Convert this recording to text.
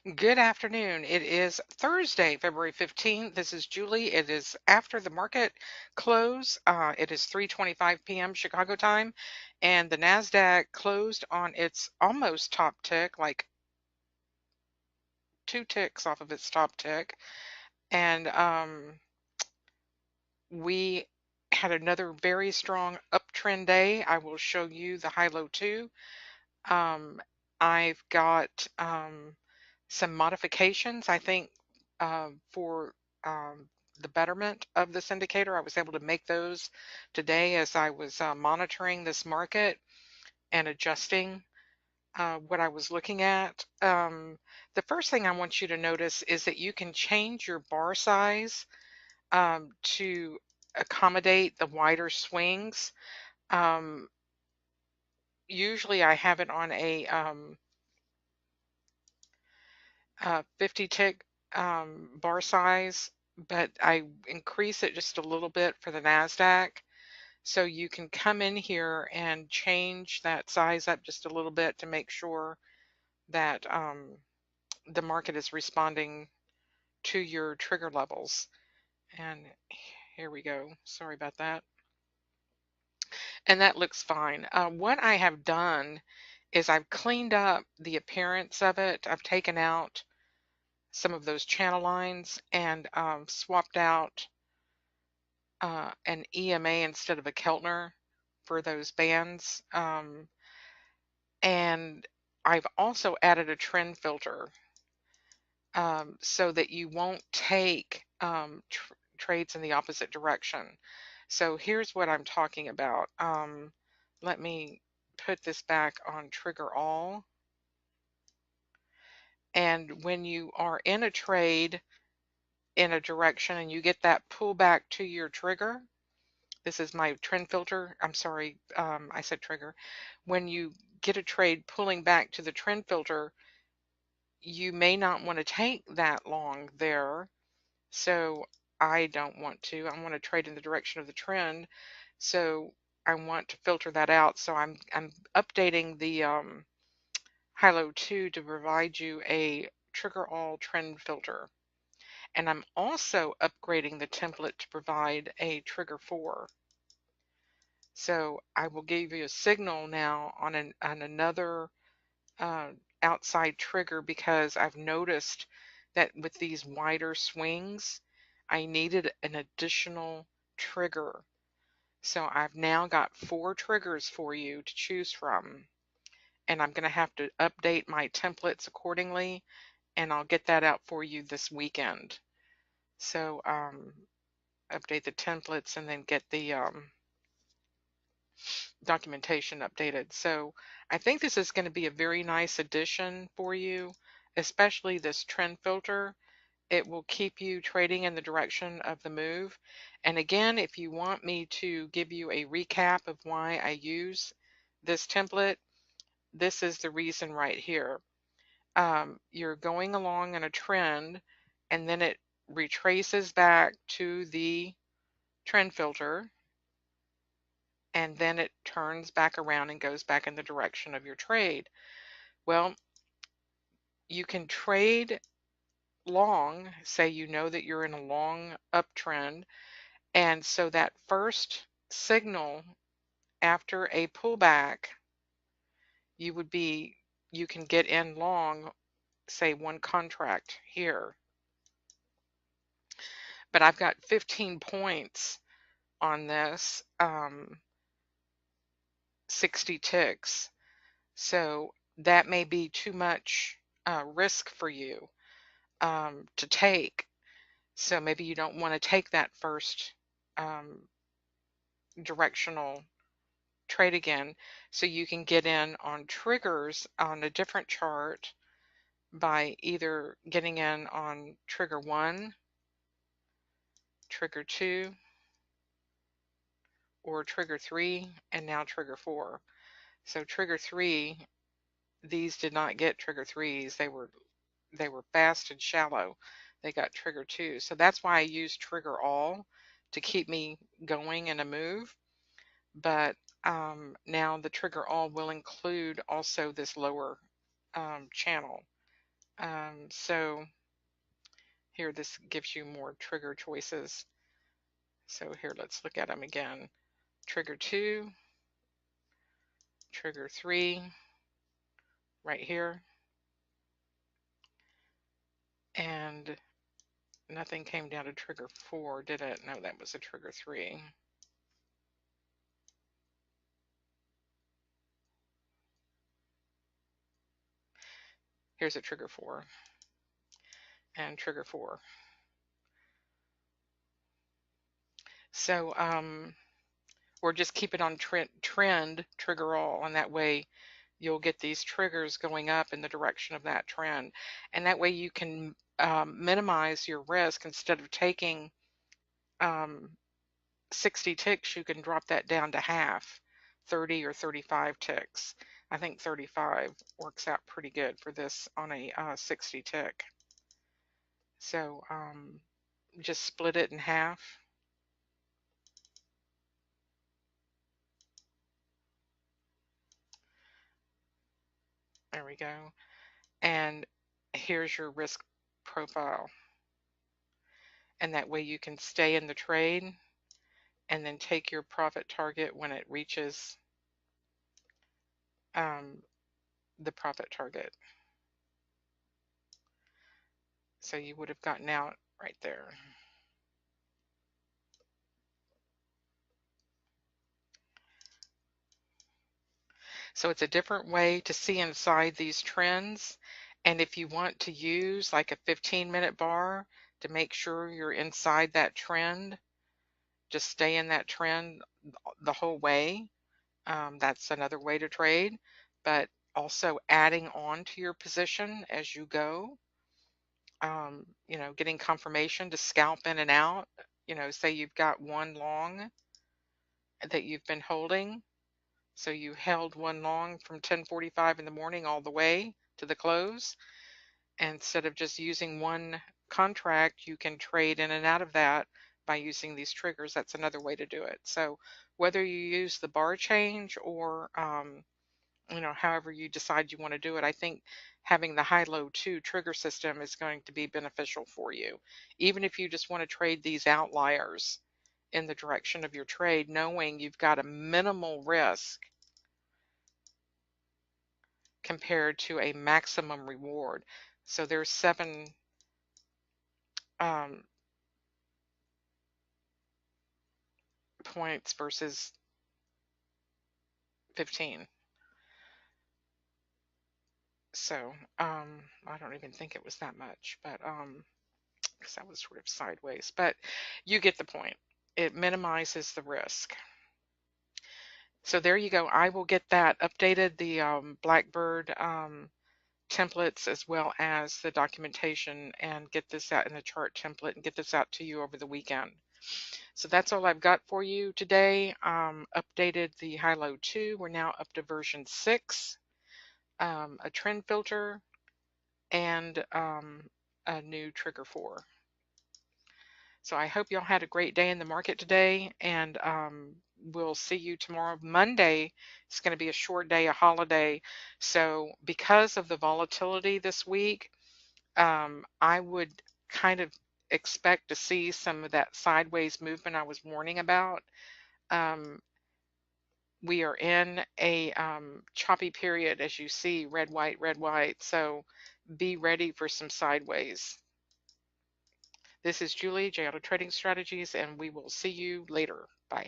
Good afternoon. It is Thursday, February 15th. This is Julie. It is after the market close. It is 3:25 p.m. Chicago time, and the Nasdaq closed on its almost top tick, like 2 ticks off of its top tick. And we had another very strong uptrend day. I will show you the HiLo2. Um, I've got some modifications, I think, for the betterment of this indicator. I was able to make those today as I was monitoring this market and adjusting what I was looking at. The first thing I want you to notice is that you can change your bar size to accommodate the wider swings. Um, Usually I have it on a 50 tick bar size, but I increase it just a little bit for the NASDAQ. So you can come in here and change that size up just a little bit to make sure that the market is responding to your trigger levels. And here we go. Sorry about that. And that looks fine. What I have done is I've cleaned up the appearance of it. I've taken out some of those channel lines and swapped out an EMA instead of a Keltner for those bands. And I've also added a trend filter so that you won't take trades in the opposite direction. So here's what I'm talking about. Let me put this back on trigger all. And when you are in a trade in a direction and you get that pullback to your trigger, this is my trend filter. I'm sorry, I said trigger. When you get a trade pulling back to the trend filter, you may not want to take that long there. So I don't want to. I want to trade in the direction of the trend. So I want to filter that out. So I'm updating the HiLo2 to provide you a trigger all trend filter. And I'm also upgrading the template to provide a trigger 4. So I will give you a signal now on another outside trigger because I've noticed that with these wider swings, I needed an additional trigger. So I've now got 4 triggers for you to choose from. And I'm going to have to update my templates accordingly, and I'll get that out for you this weekend. So update the templates and then get the documentation updated. So I think this is going to be a very nice addition for you, especially this trend filter. It will keep you trading in the direction of the move. And again, if you want me to give you a recap of why I use this template, this is the reason right here. You're going along in a trend and then it retraces back to the trend filter, and then it turns back around and goes back in the direction of your trade. Well, you can trade long, say you know that you're in a long uptrend, and so that first signal after a pullback, you can get in long, say 1 contract here. But I've got 15 points on this, 60 ticks. So that may be too much risk for you to take. So maybe you don't want to take that first directional trade again. So you can get in on triggers on a different chart by either getting in on trigger 1, trigger 2, or trigger 3, and now trigger 4. So trigger 3, these did not get trigger 3s. They were fast and shallow. They got trigger 2. So that's why I use trigger all to keep me going in a move. But now the trigger all will include also this lower channel So here, this gives you more trigger choices. So here, let's look at them again. Trigger 2, trigger 3, right here. And nothing came down to trigger 4, did it? No, that was a trigger 3. Here's a trigger 4 and trigger 4. So, or just keep it on trend, trigger all, and that way you'll get these triggers going up in the direction of that trend. And that way you can minimize your risk. Instead of taking 60 ticks, you can drop that down to half, 30 or 35 ticks. I think 35 works out pretty good for this on a 60 tick. So just split it in half. There we go. And here's your risk profile. And that way you can stay in the trade and then take your profit target when it reaches the profit target. So you would have gotten out right there. So it's a different way to see inside these trends. And if you want to use like a 15-minute bar to make sure you're inside that trend, just stay in that trend the whole way. That's another way to trade, but also adding on to your position as you go. You know, getting confirmation to scalp in and out. You know, say you've got one long that you've been holding. So you held one long from 10:45 in the morning all the way to the close. Instead of just using one contract, you can trade in and out of that by using these triggers. That's another way to do it. So whether you use the bar change or you know, however you decide you want to do it, I think having the HiLo2 trigger system is going to be beneficial for you. Even if you just want to trade these outliers in the direction of your trade, knowing you've got a minimal risk compared to a maximum reward. So there's 7 points versus 15. So I don't even think it was that much, but because that was sort of sideways, but you get the point. It minimizes the risk. So there you go. I will get that updated, the Blackbird templates, as well as the documentation, and get this out in the chart template and get this out to you over the weekend. So that's all I've got for you today. Updated the HiLo2. We're now up to version 6, a trend filter, and a new trigger 4. So I hope y'all had a great day in the market today, and we'll see you tomorrow. Monday is going to be a short day, a holiday. So because of the volatility this week, I would kind of expect to see some of that sideways movement I was warning about. We are in a choppy period, as you see, red, white, red, white. So be ready for some sideways. This is Julie, JATS Trading Strategies, and we will see you later. Bye.